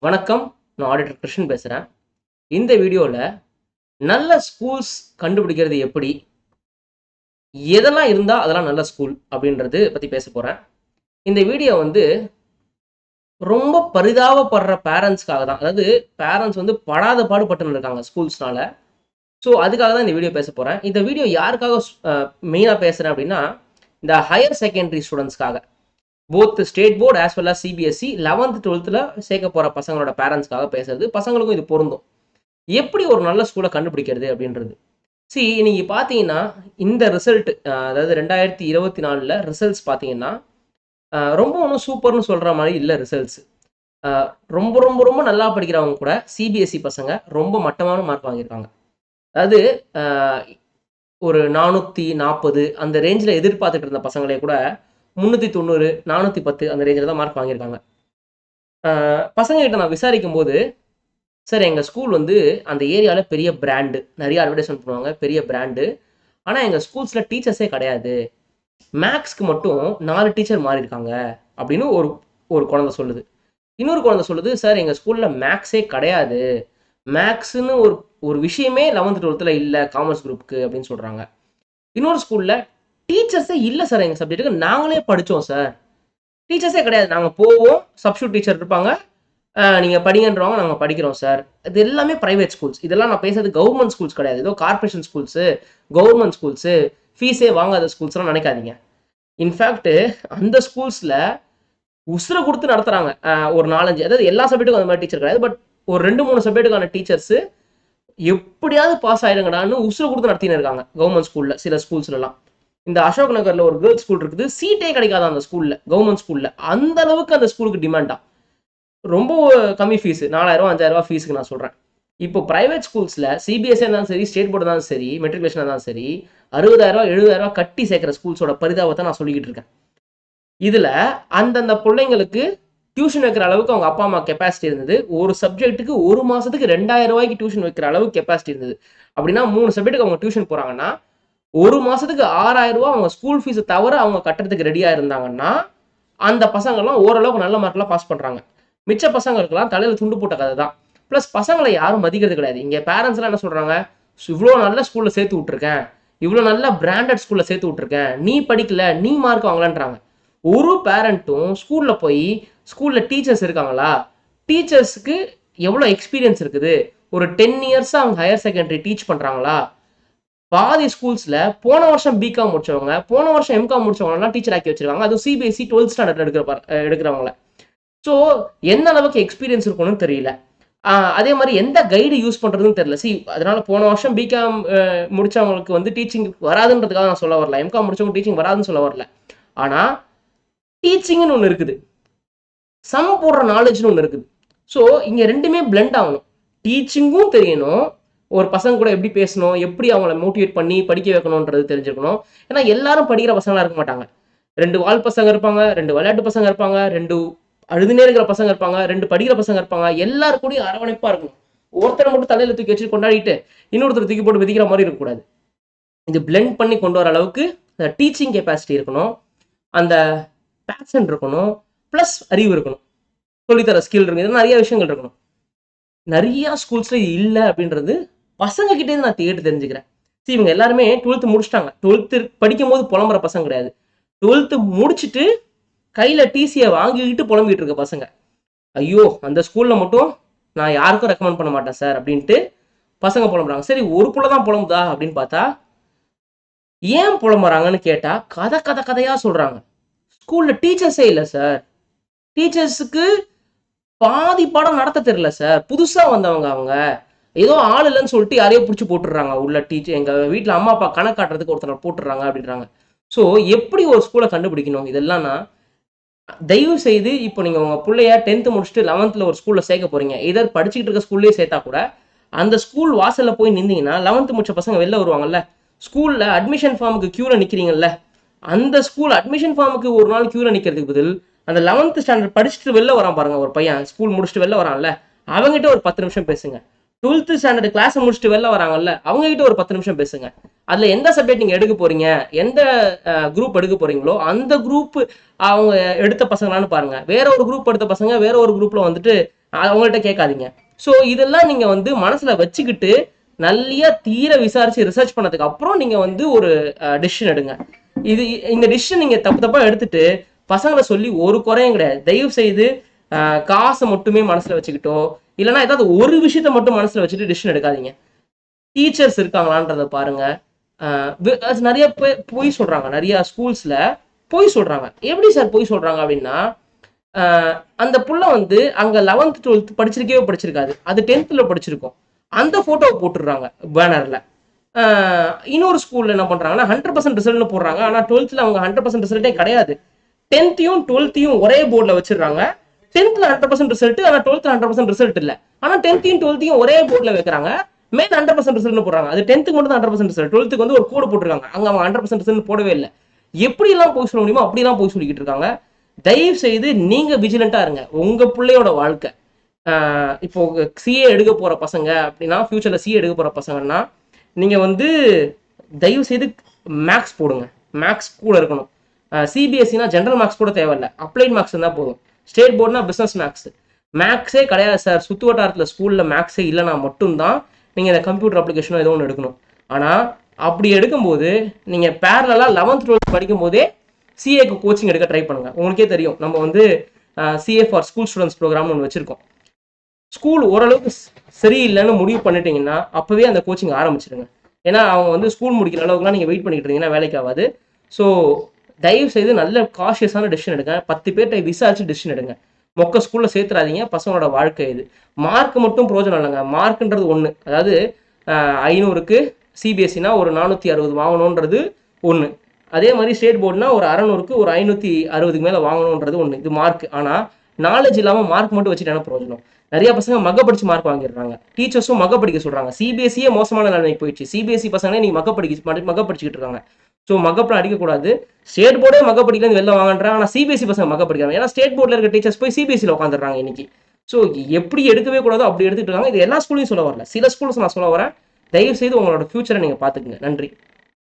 வணக்கம். நான் ஆடிட்டர் கிருஷ்ணன் பேசுறேன். இந்த வீடியோல நல்ல ஸ்கூல்ஸ் கண்டுபிடிக்கிறது எப்படி? எதெல்லாம் இருந்தா அதெல்லாம் நல்ல ஸ்கூல் அப்படின்றது பத்தி பேச போறேன். இந்த வீடியோ வந்து ரொம்ப பரிதாபப்படுற பேரண்ட்ஸ்க்காக தான். அதாவது பேரண்ட்ஸ் வந்து படாத பாடுபட்டுன்னு இருக்காங்க ஸ்கூல்ஸ்னால. ஸோ அதுக்காக தான் இந்த வீடியோ பேச போறேன். இந்த வீடியோ யாருக்காக மெயினா பேசுறேன் அப்படின்னா, இந்த ஹையர் செகண்டரி ஸ்டூடண்ட்ஸ்க்காக. Both state board as well as CBSE 11th 12th சேர்க்க போற பசங்களோட பேரண்ட்ஸ்க்காக பேசுறது. பசங்களுக்கும் இது பொருந்தும். எப்படி ஒரு நல்ல ஸ்கூலை கண்டுபிடிக்கிறது அப்படின்றது. நீங்க பார்த்தீங்கன்னா, இந்த ரிசல்ட் அதாவது 2024ல ரிசல்ட்ஸ் பார்த்தீங்கன்னா, ரொம்ப ஒண்ணும் சூப்பர்ன்னு சொல்ற மாரி இல்ல ரிசல்ட்ஸ். அ ரொம்ப ரொம்ப ரொம்ப நல்லா படிக்கிறவங்க கூட சிபிஎஸ்இ பசங்க ரொம்ப மட்டமான மார்க் வாங்கியிருக்காங்க. அதாவது அ ஒரு 440 அந்த ரேஞ்ச்ல எதிர்பார்த்துட்டு இருந்த பசங்களே கூட 390, 410 அந்த ரேஞ்சில தான் மார்க் வாங்கியிருக்காங்க. அ பசங்ககிட்ட நான் விசாரிக்கும்போது, சார் எங்க ஸ்கூல் வந்து அந்த ஏரியால பெரிய பிராண்டு. நெறைய அட்வர்டைஸ்மென்ட் பண்ணுவாங்க. பெரிய பிராண்டு. ஆனா எங்க ஸ்கூல்ஸ்ல டீச்சர்ஸே கிடையாது. மேத்ஸ்க்கு மட்டும் 4 டீச்சர் மாறியிருக்காங்க. அப்படின்னு ஒரு ஒரு குழந்தை சொல்லுது. இன்னொரு குழந்தை சொல்லுது, சார் எங்க ஸ்கூல்ல மேத்ஸே கிடையாது. மேத்ஸ்ன்னு ஒரு ஒரு விஷயமே 11th 12th இல்ல காமர்ஸ் குரூப்க்கு அப்படின்னு சொல்றாங்க. இன்னொரு ஸ்கூல்ல டீச்சர்ஸே இல்ல சார் எங்க சப்ஜெக்ட்டுக்கு. நாங்களே படிச்சோம் சார். டீச்சர்ஸே கிடையாது. நாங்க போவோம். சப்ஸ்டிடியூட் டீச்சர் இருப்பாங்க. நீங்க படிங்கன்றவாங்க. நாங்க படிக்கிறோம் சார். இது எல்லாமே பிரைவேட் ஸ்கூல்ஸ். இதெல்லாம் நான் பேசுறது கவர்ன்மெண்ட் ஸ்கூல்ஸ் கிடையாது. ஏதோ கார்ப்பரேஷன் ஸ்கூல்ஸ், கவர்ன்மெண்ட் ஸ்கூல்ஸ், ஃபீஸே வாங்காத ஸ்கூல்ஸ்லாம் நினைக்காதீங்க. இன்ஃபேக்ட் அந்த ஸ்கூல்ஸ்ல உசுர குடுத்து நடத்துறாங்க. ஒரு 4, 5 அதாவது எல்லா சப்ஜெக்ட்டுக்கும் அந்த மாரி டீச்சர் கிடையாது. பட் ஒரு 2, 3 சப்ஜெக்ட்டுக்கான டீச்சர்ஸ் எப்படியாவது பாஸ் ஆயிடுங்கடான்னு உசுர குடுத்து நடத்தின்னு இருக்காங்க. கவர்ன்மெண்ட் ஸ்கூல்ல சில ஸ்கூல்ஸ்லலாம். இந்த அசோக் நகர்ல ஒரு கேர்ள்ஸ் ஸ்கூல் இருக்குது. சீட்டே கிடைக்காது அந்த ஸ்கூல்ல. கவர்ன்மெண்ட் ஸ்கூல்ல. அந்த அளவுக்கு அந்த ஸ்கூலுக்கு டிமாண்டா. ரொம்ப கம்மி ஃபீஸ். ரூ. 4000 5000 ஃபீஸ்க்கு நான் சொல்றேன். இப்போ பிரைவேட் ஸ்கூல்ஸ்ல சிபிஎஸ்இ இருந்தாலும் சரி, ஸ்டேட் போர்டு இருந்தாலும் சரி, மெட்ரிகுலேஷன் இருந்தாலும் சரி, ரூ. 60,000 70,000 கட்டி சேர்க்கிற ஸ்கூல்ஸோட பரிதாபத்தை நான் சொல்லிக்கிட்டு இருக்கேன். இதுல அந்தந்த பிள்ளைங்களுக்கு டியூஷன் வைக்கிற அளவுக்கு அவங்க அப்பா அம்மா கெப்பாசிட்டி இருந்தது. ஒரு சப்ஜெக்ட்டுக்கு ஒரு மாசத்துக்கு ரூ. 2000 டியூஷன் வைக்கிற அளவுக்கு கெப்பாசிட்டி இருந்தது. அப்படின்னா 3 சப்ஜெக்ட்டுக்கு அவங்க டியூஷன் போறாங்கன்னா, ஒரு மாசத்துக்கு ரூ. 6,000 அவங்க ஸ்கூல் ஃபீஸ தவிர அவங்க கட்டுறதுக்கு ரெடியா இருந்தாங்கன்னா, அந்த பசங்கலாம் ஓரளவுக்கு நல்ல மார்க்ல பாஸ் பண்றாங்க. மிச்ச பசங்களுக்கெல்லாம் தலையில துண்டு போட்ட கதை தான். பிளஸ் பசங்களை யாரும் மதிக்கிறது கிடையாது. இங்க பேரண்ட்ஸ் எல்லாம் என்ன சொல்றாங்க, இவ்வளோ நல்ல ஸ்கூல்ல சேர்த்து விட்டுருக்கேன், இவ்வளோ நல்ல பிராண்டட் ஸ்கூல்ல சேர்த்து விட்டுருக்கேன், நீ படிக்கல, நீ மார்க் வாங்கலன்றாங்க. ஒரு பேரண்ட்டும் ஸ்கூல்ல போய் ஸ்கூல்ல டீச்சர்ஸ் இருக்காங்களா, டீச்சர்ஸ்க்கு எவ்வளோ எக்ஸ்பீரியன்ஸ் இருக்குது, ஒரு 10 இயர்ஸா அவங்க ஹையர் செகண்டரி டீச் பண்றாங்களா, பாதி ஸ்கூல்ஸ்ல போன வருஷம் பிகாம் முடிச்சவங்க, போன வருஷம் எம்காம் முடிச்சவங்க டீச்சர் ஆக்கி வச்சிருக்காங்க. அதுவும் சிபிஎஸ்இ 12th ஸ்டாண்டர்ட் எடுக்கிறவங்கள. ஸோ எந்த அளவுக்கு எக்ஸ்பீரியன்ஸ் இருக்கணும்னு தெரியல. அதே மாதிரி எந்த கைடு யூஸ் பண்றதுன்னு தெரியல. அதனால போன வருஷம் பிகாம் முடிச்சவங்களுக்கு வந்து டீச்சிங் வராதுன்றதுக்காக நான் சொல்ல வரல. எம்காம் முடிச்சவங்க டீச்சிங் வராதுன்னு சொல்ல வரல. ஆனா டீச்சிங்னு ஒன்று இருக்குது. சம் போடுற நாலேஜ்னு ஒன்று இருக்குது. ஸோ இங்க ரெண்டுமே பிளெண்ட் ஆகணும். டீச்சிங்கும் தெரியணும். ஒரு பசங்க கூட எப்படி பேசணும், எப்படி அவங்கள மோட்டிவேட் பண்ணி படிக்க வைக்கணும்ன்றது தெரிஞ்சுக்கணும். ஏன்னா எல்லாரும் படிக்கிற பசங்களா இருக்க மாட்டாங்க. 2 வால் பசங்க இருப்பாங்க, 2 விளையாட்டு பசங்க இருப்பாங்க, 2 அழுதுனே இருக்கிற பசங்க இருப்பாங்க, 2 படிக்கிற பசங்க இருப்பாங்க. எல்லாரும் கூடயும் அரவணைப்பா இருக்கணும். ஒருத்தரை மட்டும் தலையில தூக்கி வச்சு கொண்டாடிட்டு இன்னொருத்தர் தூக்கி போட்டு மிதிக்கிற மாதிரி இருக்கக்கூடாது. இது பிளெண்ட் பண்ணி கொண்டு வர அளவுக்கு டீச்சிங் கெப்பாசிட்டி இருக்கணும், அந்த பேஷன் இருக்கணும், பிளஸ் அறிவு இருக்கணும், சொல்லித்தர ஸ்கில் இருக்கு. இது நிறைய விஷயங்கள் இருக்கணும். நிறைய ஸ்கூல்ஸ்ல இல்ல அப்படின்றது பசங்க கிட்டே இருந்து நான் கேட்டு தெரிஞ்சுக்கிறேன். இவங்க எல்லாருமே 12th முடிச்சிட்டாங்க. 12th படிக்கும்போது புலம்புற பசங்க கிடையாது. 12th முடிச்சுட்டு கையில டிசிய வாங்கிக்கிட்டு புலம்பிட்டு இருக்க பசங்க. ஐயோ அந்த ஸ்கூல்ல மட்டும் நான் யாருக்கும் ரெக்கமெண்ட் பண்ண மாட்டேன் சார் அப்படின்ட்டு பசங்க புலம்புறாங்க. சரி ஒரு புள்ள தான் புலம்புதா அப்படின்னு பார்த்தா, ஏன் புலம்புறாங்கன்னு கேட்டா கதை கதை கதையா சொல்றாங்க. ஸ்கூல்ல டீச்சர்ஸே இல்ல சார். டீச்சர்ஸுக்கு பாதி பாடம் நடத்த தெரியல சார். புதுசா வந்தவங்க அவங்க. ஏதோ ஆள் இல்லைன்னு சொல்லிட்டு யாரையோ பிடிச்சி போட்டுடுறாங்க உள்ள. எங்க வீட்டுல அம்மா அப்பா கணக்கு காட்டுறதுக்கு ஒருத்தர் போட்டுடுறாங்க அப்படின்றாங்க. ஸோ எப்படி ஒரு ஸ்கூலை கண்டுபிடிக்கணும் இதெல்லாம் தயவு செய்து இப்போ நீங்க உங்க பிள்ளைய 10th முடிச்சுட்டு 11th ஒரு ஸ்கூல்ல சேர்க்க போறீங்க. இதர் படிச்சுக்கிட்டு இருக்க ஸ்கூல்லயே சேர்த்தா கூட அந்த ஸ்கூல் வாசல்ல போய் நின்னீங்கன்னா 11th முடிச்ச பசங்க வெளில வருவாங்கல்ல. ஸ்கூல்ல அட்மிஷன் ஃபார்முக்கு கியூல நிக்கிறீங்கல்ல, அந்த ஸ்கூல் அட்மிஷன் ஃபார்முக்கு ஒரு நாள் கியூல நிக்கிறதுக்கு பதில் அந்த 11th ஸ்டாண்டர்ட் படிச்சுட்டு வெளில வரான் பாருங்க ஒரு பையன், ஸ்கூல் முடிச்சுட்டு வெளில வரான்ல, அவங்ககிட்ட ஒரு 10 நிமிஷம் பேசுங்க. 12th ஸ்டாண்டர்ட் கிளாஸ் முடிச்சுட்டு வெளில வராங்கல்ல, அவங்க கிட்ட ஒரு 10 நிமிஷம் பேசுங்க. அதுல எந்த சப்ஜெக்ட் நீங்க எடுக்க போறீங்க, எந்த குரூப் எடுக்க போறீங்களோ அந்த குரூப் அவங்க எடுத்த பசங்களான்னு பாருங்க. வேற ஒரு குரூப் எடுத்த பசங்க வேற ஒரு குரூப்ல வந்துட்டு அவங்கள்ட்ட கேட்காதீங்க. ஸோ இதெல்லாம் நீங்க வந்து மனசுல வச்சுக்கிட்டு நல்லியா தீர விசாரிச்சு ரிசர்ச் பண்ணதுக்கு அப்புறம் நீங்க வந்து ஒரு டிசிஷன் எடுங்க. இந்த டிசிஷன் நீங்க தப்பு தப்பா எடுத்துட்டு பசங்களை சொல்லி ஒரு குறையும் கிடையாது. தயவு செய்து காசை மட்டுமே மனசுல வச்சுக்கிட்டோ இல்லைன்னா ஏதாவது ஒரு விஷயத்த மட்டும் மனசுல வச்சுட்டு டிசிஷன் எடுக்காதீங்க. டீச்சர்ஸ் இருக்காங்களான்றத பாருங்க. நிறைய பொய் சொல்றாங்க, நிறைய ஸ்கூல்ஸ்ல பொய் சொல்றாங்க. எப்படி சார் பொய் சொல்றாங்க அப்படின்னா, அந்த புள்ள வந்து அங்க 11th 12th படிச்சிருக்காது, அது 10th படிச்சிருக்கும். அந்த போட்டோவை போட்டுடுறாங்க பேனர்ல. இன்னொரு ஸ்கூல்ல என்ன பண்றாங்கன்னா 100% ரிசல்ட்னு போடுறாங்க. ஆனா 12th அவங்க 100% ரிசல்ட்டே கிடையாது. 10th 12th ஒரே போர்டில் வச்சிடுறாங்க. 10th 100% ரிசல்ட், ஆனா 12th 100% ரிசல்ட் இல்ல. ஆனா 10th 12th ஒரே போர்டில் வைக்கிறாங்க. மேல 100% ரிசல்ட் போடுறாங்க. அது 10th மட்டும் தான் 100% ரிசல்ட், 12th வந்து ஒரு கோடு போட்டுருக்காங்க. அங்க அவங்க 100% ரிசல்ட் போடவே இல்லை. எப்படி எல்லாம் போய் சொல்ல முடியுமோ அப்படிலாம் போய் சொல்லிக்கிட்டு இருக்காங்க. தயவு செய்து நீங்க விஜிலண்டா இருங்க. உங்க பிள்ளையோட வாழ்க்கை. இப்போ சிஏ எடுக்க போற பசங்க அப்படின்னா, ஃபியூச்சர்ல சிஏ எடுக்க போற பசங்கன்னா நீங்க வந்து தயவு செய்து மேக்ஸ் போடுங்க. மேக்ஸ் கூட இருக்கணும். சிபிஎஸ்சினா ஜென்ரல் மேக்ஸ் கூட தேவையில்லை, அப்ளைட் மேக்ஸ் இருந்தால் போதும். ஸ்டேட் போர்டுனா பிஸ்னஸ் மேக்ஸ். மேக்ஸே கிடையாது சார், சுற்று வட்டாரத்தில் ஸ்கூலில் மேக்ஸே இல்லைனா மட்டும்தான் நீங்கள் இந்த கம்ப்யூட்டர் அப்ளிகேஷனோ ஏதோ ஒன்று எடுக்கணும். ஆனால் அப்படி எடுக்கும்போது நீங்கள் பேரலாக 11th 12th படிக்கும் போதே சிஏக்கு கோச்சிங் எடுக்க ட்ரை பண்ணுங்கள். உங்களுக்கே தெரியும், நம்ம வந்து சிஏ ஃபார் ஸ்கூல் ஸ்டூடெண்ட்ஸ் ப்ரோக்ராம்னு ஒன்று வச்சுருக்கோம். ஸ்கூல் ஓரளவுக்கு சரியில்லைன்னு முடிவு பண்ணிட்டீங்கன்னா அப்போவே அந்த கோச்சிங் ஆரம்பிச்சிடுங்க. ஏன்னா அவங்க வந்து ஸ்கூல் முடிக்கிற அளவுக்குலாம் நீங்கள் வெயிட் பண்ணிக்கிட்டு இருந்தீங்கன்னா வேலைக்கு ஆகாது. ஸோ தயவு செய்து நல்ல காஷியஸான டெசிஷன் எடுங்க. 10 பேர்கிட்ட விசாரிச்சு டெசிஷன் எடுங்க. மொக்க ஸ்கூல்ல சேர்த்துறாதீங்க. பசங்களோட வாழ்க்கை இது. மார்க் மட்டும் பிரோஜனம் இல்லைங்க. மார்க்ன்றது ஒன்று, அதாவது 500க்கு சிபிஎஸ்சினா ஒரு 460 வாங்கணுன்றது ஒன்று. அதே மாதிரி ஸ்டேட் போர்டுனா ஒரு 600க்கு ஒரு 560 மேலே வாங்கணுன்றது ஒன்று. இது மார்க். ஆனால் நாலேஜ் இல்லாமல் மார்க் மட்டும் வச்சுட்டு பிரோஜனம். நிறைய பசங்க மக படிச்சு மார்க் வாங்கிடுறாங்க. டீச்சர்ஸும் மக படிக்க சொல்றாங்க. சிபிஎஸ்சியே மோசமான நிலைமைக்கு போயிடுச்சு. சிபிஎஸ்சி பசங்களே நீங்க மக படிச்சுக்கிட்டு இருக்காங்க. ஸோ மகப்பெல்லாம் அடிக்கக்கூடாது. ஸ்டேட் போர்டே மக படிக்கலன்னு வெளில வாங்கன்றாங்க. ஆனால் சிபிஎஸ்சி பசங்க மக படிக்கிறாங்க. ஏன்னா ஸ்டேட் போர்டில் இருக்க டீச்சர்ஸ் போய் சிபிஎஸ்சியில் உட்காந்துடுறாங்க இன்னைக்கு. ஸோ எப்படி எடுக்கவே கூடாதோ அப்படி எடுத்துட்டு இருக்காங்க. இது எல்லா ஸ்கூலையும் சொல்ல வரல, சில ஸ்கூல்ஸ் நான் சொல்ல வரேன். தயவு செய்து உங்களோட ஃபியூச்சரை நீங்க பாத்துக்கங்க. நன்றி.